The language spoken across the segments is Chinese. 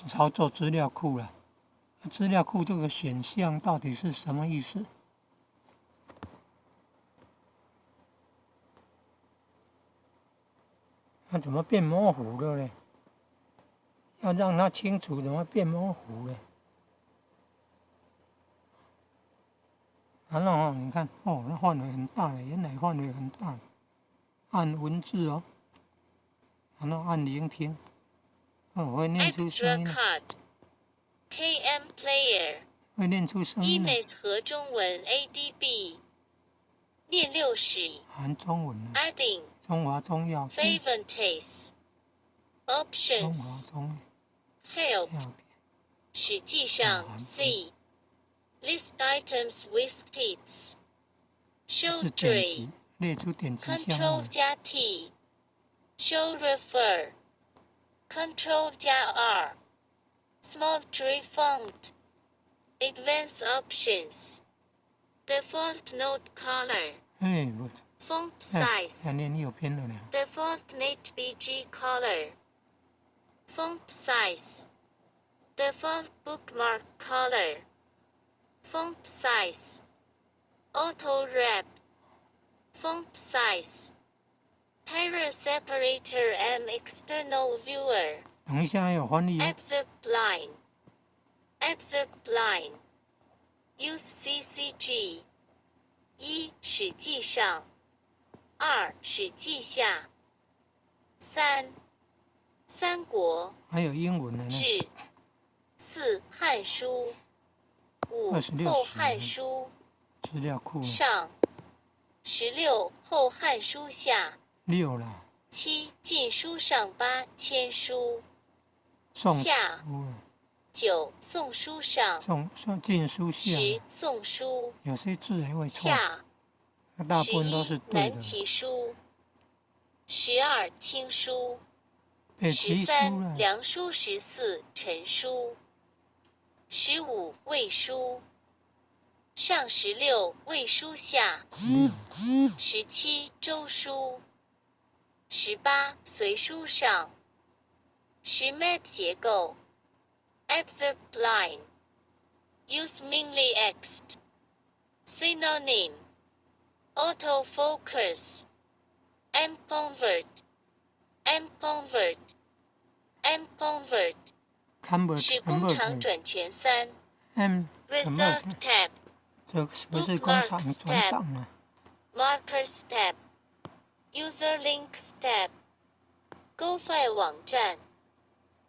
操作资料库了。资料库这个选项到底是什么意思？它怎么变模糊了呢？要让它清楚，怎么变模糊了？然后你看，那范围很大了，原来范围很大。按文字哦，然后按聆听，会念出声音了。KM Player 会念出声音了。Emails 和中文 ADB 念60含中文了。Adding 中华中药。Favorites 中 Options 华中 Help 药典。实际上 C List items with hits Show 是典 tree 籍，列出典籍项目 Control 了。加 T Show refer Control 加 R Small tree font Advanced options Default note color 不， Font 要 size 念右边的了。Default Nate BG color Font size Default bookmark color Font size Auto wrap Font size Para separator and external viewer 等一下还有翻译哦。Excerpt line Excerpt line Use CCG 1. 实际上 2. 实际下 3. 三国还有英文的呢。志 4. 汉书 5. 26后汉书资料库呢。上 16. 后汉书下6了。7. 晋书上8签书宋书下了。9. 宋书上晋书下。10. 宋书有些字也会错，下大部分都是11. 对的。南齐书12. 清书北齐书13. 了。梁书14. 陈书15. 魏书上16. 魏书下17. 周书18. 隋书上10. 结构 Excerpt line Use mainly ext Synonym Autofocus Mconvert Mconvert Mconvert 使工厂转权3 Result tab 这不是工厂转档啊。Markers tab User links tab GoFile 网站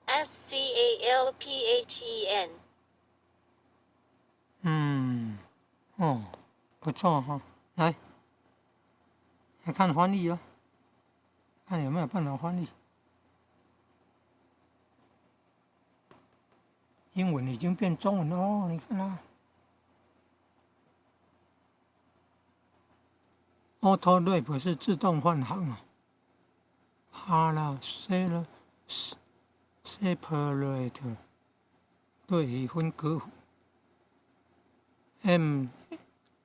SCALPHEN 不错哈。来看翻译哦，看有没有办法翻译。英文已经变中文了哦，你看啊。Auto wrap 是自动换行啊。Separator 对于分隔符。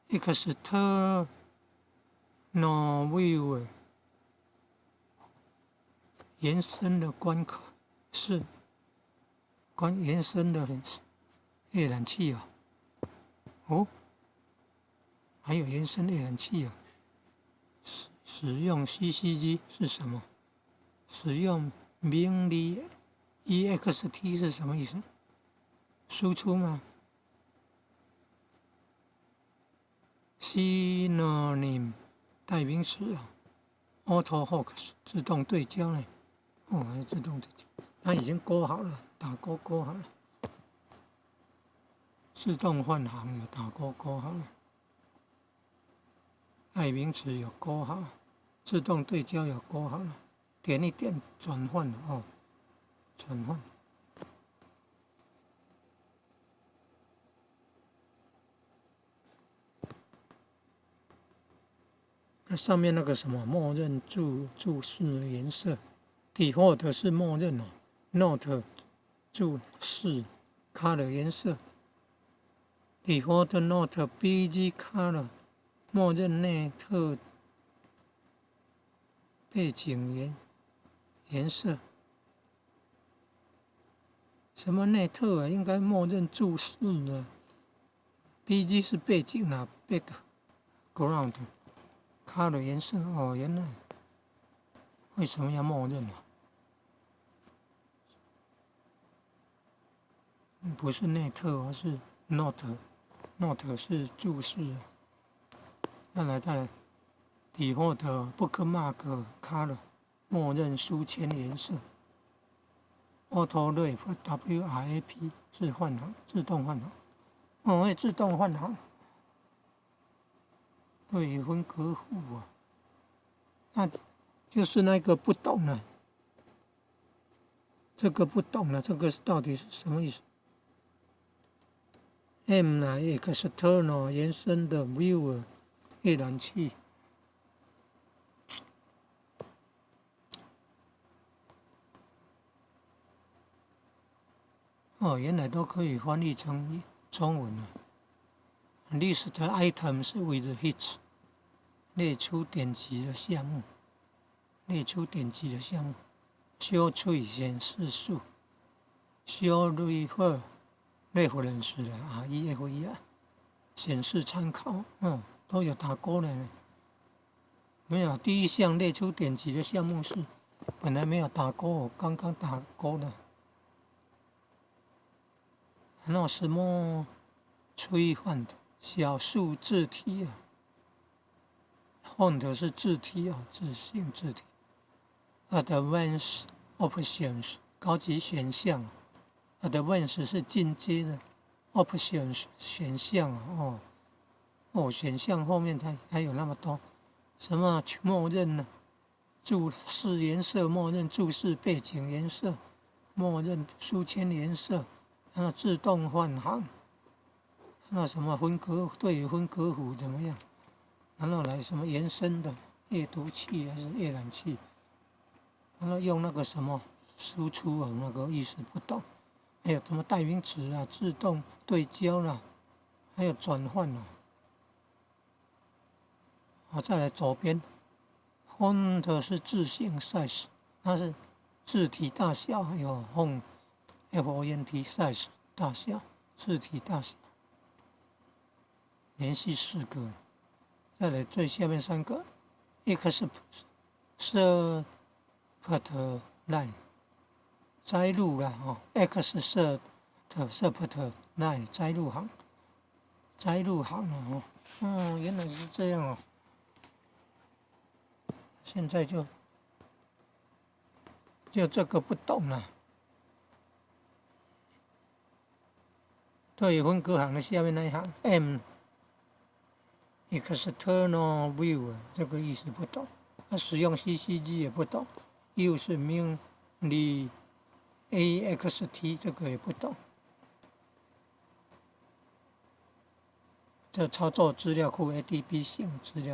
External viewer 延伸的观卡是延伸的阅览器啊。还有延伸阅览器啊。使用 CCG 是什么？使用命令 EXT 是什么意思？输出吗？Synonym 代名词啊。Autofocus 自动对焦呢？还自动对焦，它已经勾好了，打勾勾好了。自动换行有打勾勾好了。代名词有勾好，自动对焦有勾好了，点一点转换哦，转换。那上面那个什么默认注释的颜色 ，default 是默认哦 ，note 注释 color 颜色 ，default note BG color 默认内特背景颜色什么内特啊？应该默认注释啊。BG 是背景啊 ，background color 颜色哦，原来为什么要默认啊？不是内特，而是 note 是注释。再来，default bookmark color 默认书签颜色。Auto Wrap WRAP 是换行，自动换行。哦，会自动换行。对，分隔户啊，那就是那个不懂了。这个不懂了，这个到底是什么意思 ？M 呢 ？External 延伸的 Viewer 阅览器。哦，原来都可以翻译成中文了。List items with hits 列出点击的项目，Show tree 显示数 ，Show reference 的 REFE 啊，显示参考，都有打勾了呢。没有，第一项列出点击的项目是本来没有打勾，我刚刚打勾了。然后什么催换的小数字体啊，font 是字体啊，字性字体。Advanced options 高级选项 ，Advanced 是进阶的 ，options 选项啊，选项后面还有那么多，什么默认呢？注释颜色，默认注释背景颜色，默认书签颜色。然后自动换行，那什么对于分隔符怎么样？然后来什么延伸的阅读器还是阅览器？然后用那个什么输出和那个意思不懂，还有什么代名词啊，自动对焦啦，还有转换啊。好，再来左边 ，font 是字性 size， 它是字体大小，还有 font size 大小，字体大小，连续4个。再来最下面3个 ，expert line 摘录啦expert line 摘录行了原来是这样哦。现在就这个不懂了。对分隔行的下面那一行 M external view 这个意思不懂，使用 CCG 也不懂 ，U 是 min li AXT 这个也不懂。这操作资料库 ADB 性资料。